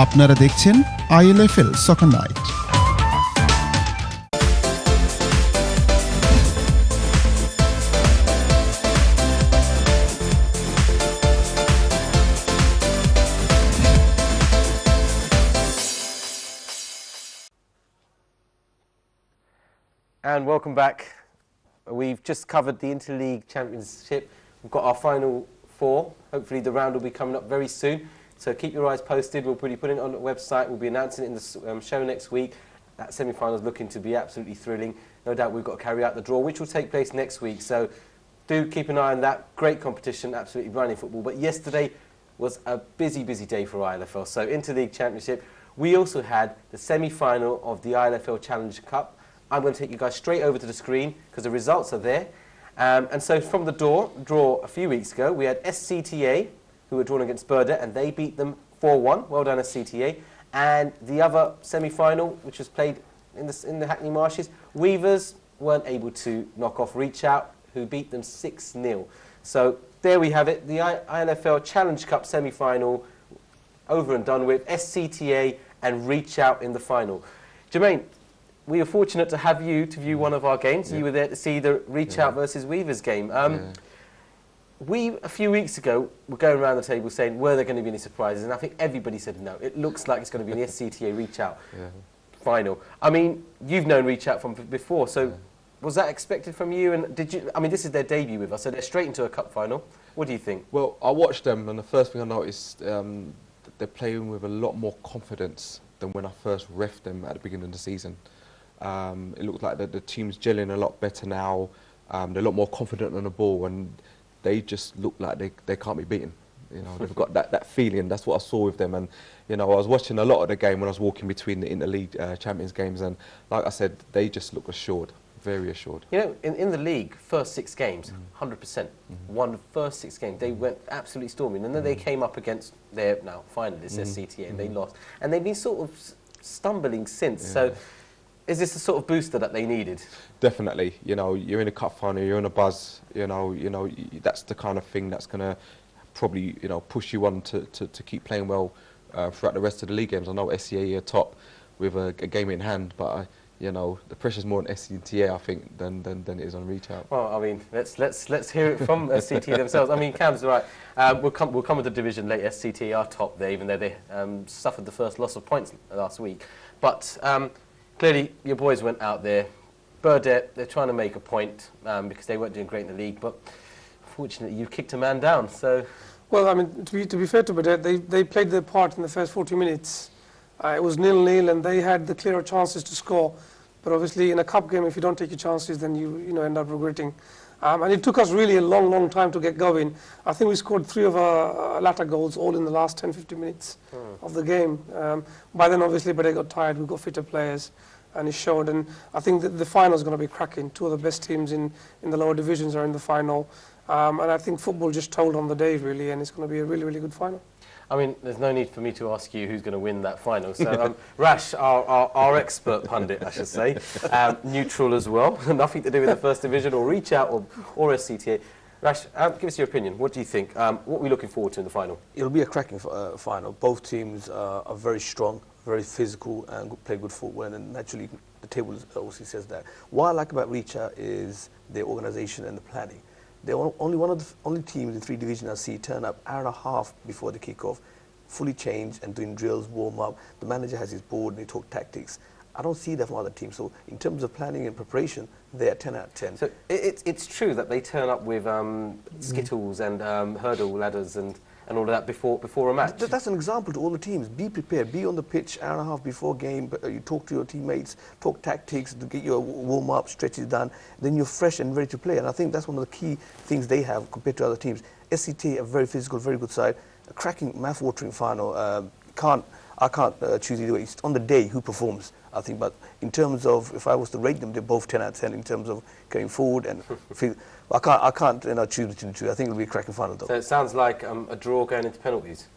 আপনারা দেখছেন ILFL Soccer Night. And welcome back. We've just covered the Interleague Championship. We've got our final four. Hopefully the round will be coming up very soon. So keep your eyes posted. We'll be putting it on the website. We'll be announcing it in the show next week. That semi-final is looking to be absolutely thrilling. No doubt we've got to carry out the draw, which will take place next week. So do keep an eye on that. Great competition, absolutely running football. But yesterday was a busy, busy day for ILFL. So Interleague Championship. We also had the semi-final of the ILFL Challenge Cup. I'm going to take you guys straight over to the screen because the results are there. And so from the draw a few weeks ago, we had SCTA, who were drawn against Burdett, and they beat them 4-1. Well done, SCTA. And the other semi-final, which was played in the Hackney Marshes, Weavers weren't able to knock off Reach Out, who beat them 6-0. So there we have it, the ILFL Challenge Cup semi-final over and done with, SCTA and Reach Out in the final. Jermaine, we were fortunate to have you to view one of our games. Yeah. You were there to see the Reach Out versus Weavers game. We, a few weeks ago, were going around the table saying, were there going to be any surprises? And I think everybody said no. It looks like it's going to be an SCTA Reach Out final. I mean, you've known Reach Out from before, so was that expected from you? And did you? I mean, this is their debut with us, so they're straight into a cup final. What do you think? Well, I watched them, and the first thing I noticed, they're playing with a lot more confidence than when I first reffed them at the beginning of the season. It looks like the team's gelling a lot better now. They're a lot more confident on the ball, and they just look like they can't be beaten. You know, they've got that feeling. That's what I saw with them. And you know, I was watching a lot of the game when I was walking between the Interleague Champions games, and like I said, they just look assured, very assured. You know, in the league, first 6 games, 100%. Won the first 6 games. They went absolutely storming, and then they came up against their now finalists, SCTA, and they lost. And they've been sort of stumbling since. So. Is this the sort of booster that they needed? Definitely. You know, you're in a cup final, you're in a buzz. You know, that's the kind of thing that's going to probably, push you on to keep playing well throughout the rest of the league games. I know SCA are top with a game in hand, but the pressure's more on SCTA, I think, than it is on Reach Out. Well, I mean, let's hear it from SCTA themselves. I mean, Cam's right. We'll come with the division later. SCTA are top there, even though they suffered the first loss of points last week. But clearly, your boys went out there. Burdett, they're trying to make a point because they weren't doing great in the league, but fortunately, you kicked a man down. So, well, I mean, to be fair to Burdett, they played their part in the first 40 minutes. It was 0-0, and they had the clearer chances to score. But obviously, in a cup game, if you don't take your chances, then you end up regretting. And it took us really a long time to get going. I think we scored 3 of our latter goals all in the last 10-15 minutes of the game. By then, obviously, Burdett got tired. We got fitter players, and it showed. And I think that the final is going to be cracking. 2 of the best teams in the lower divisions are in the final. And I think football just told on the day, really, and it's going to be a really, really good final. I mean, there's no need for me to ask you who's going to win that final. So, Rash, our expert pundit, I should say, neutral as well, nothing to do with the first division or Reach Out or SCTA. Rash, give us your opinion. What do you think? What are we looking forward to in the final? It'll be a cracking final. Both teams are very strong, very physical, and play good football. And naturally, the table obviously says that. What I like about Reach Out is their organisation and the planning. They're only one of the only teams in 3 divisions I see turn up hour and a half before the kick-off, fully changed and doing drills, warm-up. The manager has his board and they talk tactics. I don't see that from other teams. So in terms of planning and preparation, they're 10 out of 10. So it's true that they turn up with skittles and hurdle ladders and all of that before a match? That's an example to all the teams. Be prepared. Be on the pitch hour and a half before game. You talk to your teammates, talk tactics to get your warm-up, stretches done. Then you're fresh and ready to play. And I think that's one of the key things they have compared to other teams. SCT, a very physical, very good side. A cracking, mouth-watering final. I can't choose either way. It's on the day who performs, I think. But in terms of, if I was to rate them, they're both 10 out of 10 in terms of going forward and feel. I can't choose between the 2. I think it'll be a cracking final, though. So it sounds like a draw going into penalties.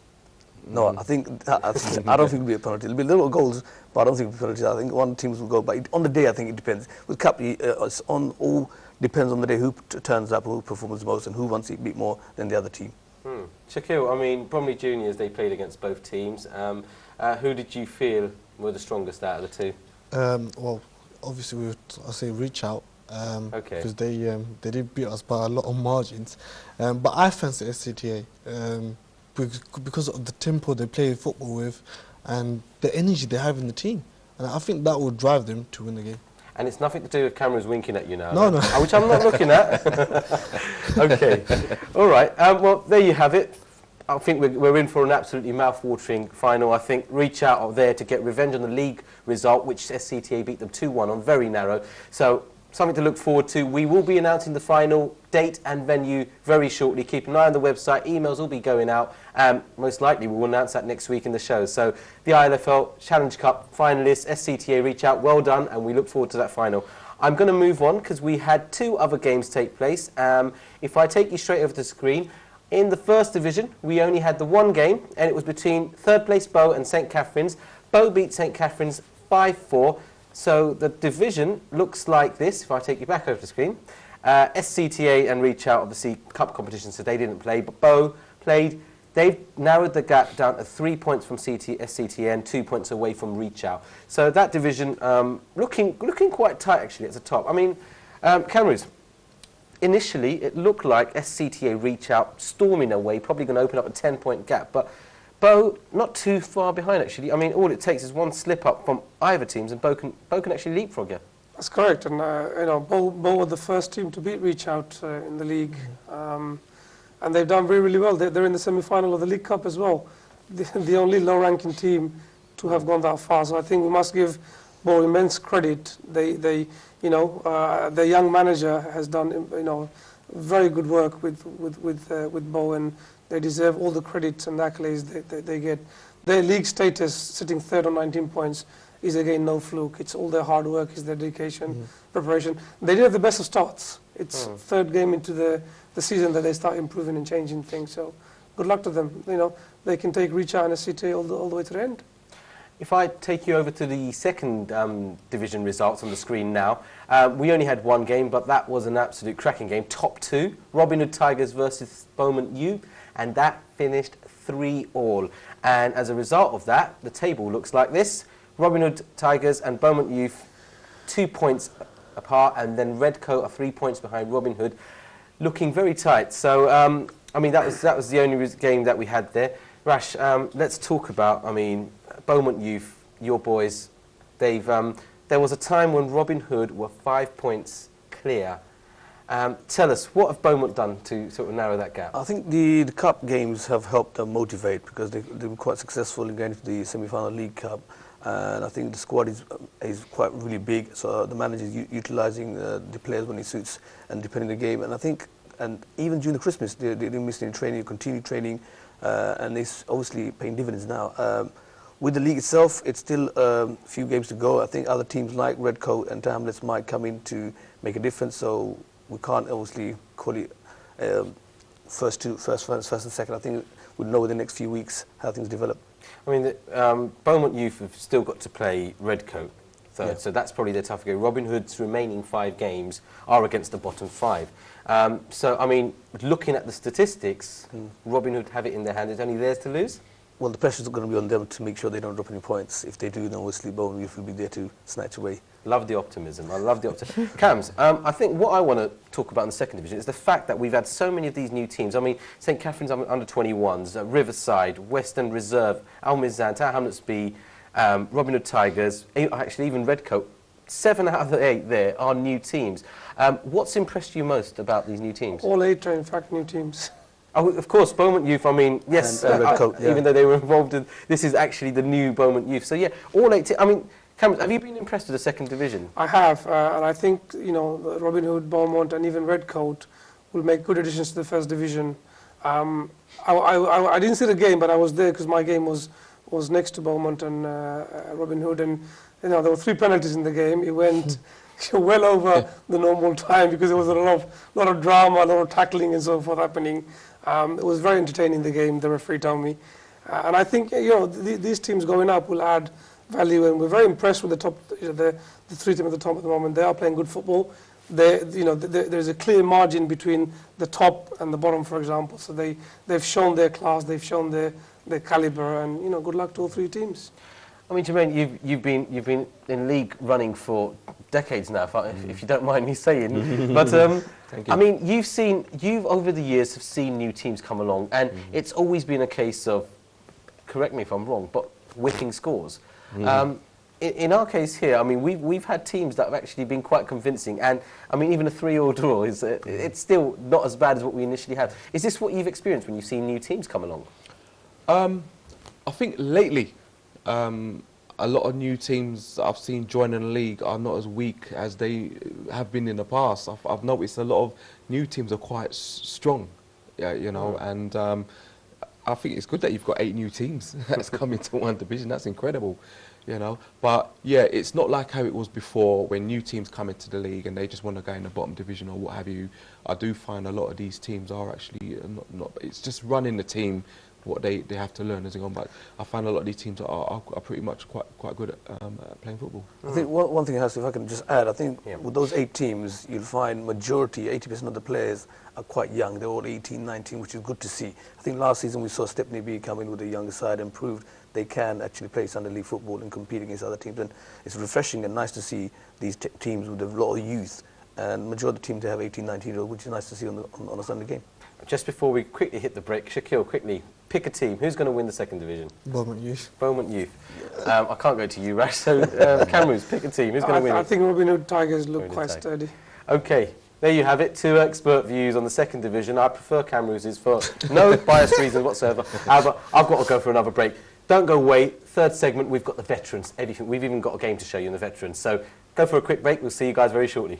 No, I don't think it'll be a penalty. It'll be little goals, but I don't think it'll be penalties. I think one team will go. But on the day, I think it depends. With Cup, it's all depends on the day who turns up, who performs most, and who wants to beat more than the other team. Shaquille, I mean, Bromley Juniors, they played against both teams. Who did you feel were the strongest out of the two? Well, obviously, I say reach out. Okay. Because they did beat us by a lot of margins. But I fancy SCTA because of the tempo they play football with and the energy they have in the team. And I think that will drive them to win the game. And it's nothing to do with cameras winking at you now. No. Which I'm not looking at. Okay. All right. Well, there you have it. I think we're in for an absolutely mouth-watering final. I think Reach Out are there to get revenge on the league result, which SCTA beat them 2-1 on, very narrow. So something to look forward to. We will be announcing the final date and venue very shortly. Keep an eye on the website. Emails will be going out. Most likely we will announce that next week in the show. So the ILFL Challenge Cup finalists, SCTA Reach Out, well done, and we look forward to that final. I'm going to move on because we had two other games take place. If I take you straight over the screen, in the first division, we only had the one game, and it was between third place Bow and St Catherine's. Bow beat St Catherine's 5-4. So the division looks like this, if I take you back over the screen. SCTA and Reach Out, obviously, cup competitions, so they didn't play, but Bow played. They've narrowed the gap down to 3 points from SCTA and 2 points away from Reach Out. So that division looking quite tight, actually, at the top. I mean, Cameras, initially, it looked like SCTA Reach Out storming away, probably going to open up a 10-point gap, but Bow not too far behind, actually. I mean, all it takes is one slip-up from either teams, and Bow can actually leapfrog you. That's correct, and you know, Bow were the first team to beat Reach Out in the league, and they've done really well. They're in the semi-final of the League Cup as well, the only low-ranking team to have gone that far. So I think we must give Bow immense credit. They you know, their young manager has done, you know, very good work with Bow, and they deserve all the credits and accolades they get. Their league status, sitting third on 19 points, is again no fluke. It's all their hard work, it's their dedication, preparation. They did have the best of starts. It's third game into the season that they start improving and changing things. So good luck to them. You know, they can take Reach Out and SCTA all the way to the end. If I take you over to the second division results on the screen now, we only had one game, but that was an absolute cracking game. Top two, Robin Hood Tigers versus Beaumont U, and that finished 3-3. And as a result of that, the table looks like this. Robin Hood Tigers and Beaumont Youth 2 points apart, and then Redcoat are 3 points behind Robin Hood, looking very tight. So, I mean, that was the only game that we had there. Rash, let's talk about, I mean, Beaumont Youth, your boys. They've there was a time when Robin Hood were 5 points clear. Tell us, what have Beaumont done to sort of narrow that gap? I think the cup games have helped them motivate because they were quite successful in getting to the semi-final League Cup. And I think the squad is quite really big, so the manager is utilising the players when he suits and depending on the game. And I think, and even during the Christmas, they didn't miss any training, continued training, and it's obviously paying dividends now. With the league itself, it's still a few games to go. I think other teams like Redcoat and Hamlets might come in to make a difference, so we can't obviously call it first and second. I think we'll know in the next few weeks how things develop. I mean, Beaumont Youth have still got to play Redcoat third, so that's probably their tougher game. Robin Hood's remaining 5 games are against the bottom 5. So, I mean, looking at the statistics, Robin Hood have it in their hand. It's only theirs to lose. Well, the pressure is going to be on them to make sure they don't drop any points. If they do, then obviously Beaumont Youth will be there to snatch away. Love the optimism. I love the optimism. Cams, I think what I want to talk about in the second division is the fact that we've had so many of these new teams. I mean, St Catherine's under 21s, Riverside, Western Reserve, Al Mizan, Tower Hamlets B, Robin Hood Tigers, actually even Redcoat. 7 out of the 8 there are new teams. What's impressed you most about these new teams? All 8 are in fact new teams. Oh, of course, Beaumont Youth, I mean, yes, Redcoat, even though they were involved in, this is actually the new Beaumont Youth. So yeah, all 8 I mean, Cameron, have you been impressed with the second division? I have, and I think, you know, Robin Hood, Beaumont and even Redcoat will make good additions to the first division. I didn't see the game, but I was there because my game was next to Beaumont and Robin Hood, and you know, there were 3 penalties in the game. It went well over the normal time because there was a lot of drama, a lot of tackling and so forth happening. It was very entertaining, the game, the referee told me. And I think, you know, these teams going up will add value, and we're very impressed with the 3 teams at the top at the moment. They are playing good football. there's a clear margin between the top and the bottom, for example. So they've shown their class, they've shown their caliber, and good luck to all three teams. I mean, Jermaine, you've been in league running for decades now, if you don't mind me saying. But Thank you. I mean, you've over the years have seen new teams come along, and it's always been a case of, correct me if I'm wrong, but whipping scores. In our case here, I mean, we've had teams that have actually been quite convincing, and I mean, even a 3-3 draw is it's still not as bad as what we initially had. Is this what you've experienced when you've seen new teams come along? I think lately, a lot of new teams I've seen joining the league are not as weak as they have been in the past. I've noticed a lot of new teams are quite strong, and I think it's good that you've got 8 new teams that's come into one division. That's incredible, But yeah, it's not like how it was before when new teams come into the league and they just want to go in the bottom division or what have you. I do find a lot of these teams are actually not it's just running the team, what they have to learn as they go on. But I find a lot of these teams are pretty much quite good at playing football. I think one thing, if I can just add, I think with those 8 teams, you'll find majority, 80% of the players are quite young. They're all 18, 19, which is good to see. I think last season we saw Stepney B come in with a younger side and proved they can actually play Sunday League football and compete against other teams. And it's refreshing and nice to see these teams with a lot of youth. And majority of the teams they have 18, 19-year-olds, which is nice to see on a Sunday game. Just before we quickly hit the break, Shaquille, quickly, pick a team. Who's going to win the second division? Beaumont Youth. Beaumont Youth. I can't go to you, Rash, so Camrose, pick a team. Who's going to win? I think Robin Hood Tigers look quite sturdy. Okay, there you have it. 2 expert views on the second division. I prefer Camrose's for no biased reasons whatsoever. However, I've got to go for another break. Don't go away. Third segment, we've got the veterans. Everything. We've even got a game to show you in the veterans. So go for a quick break. We'll see you guys very shortly.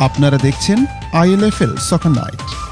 আপনারা দেখছেন ILFL সকার night.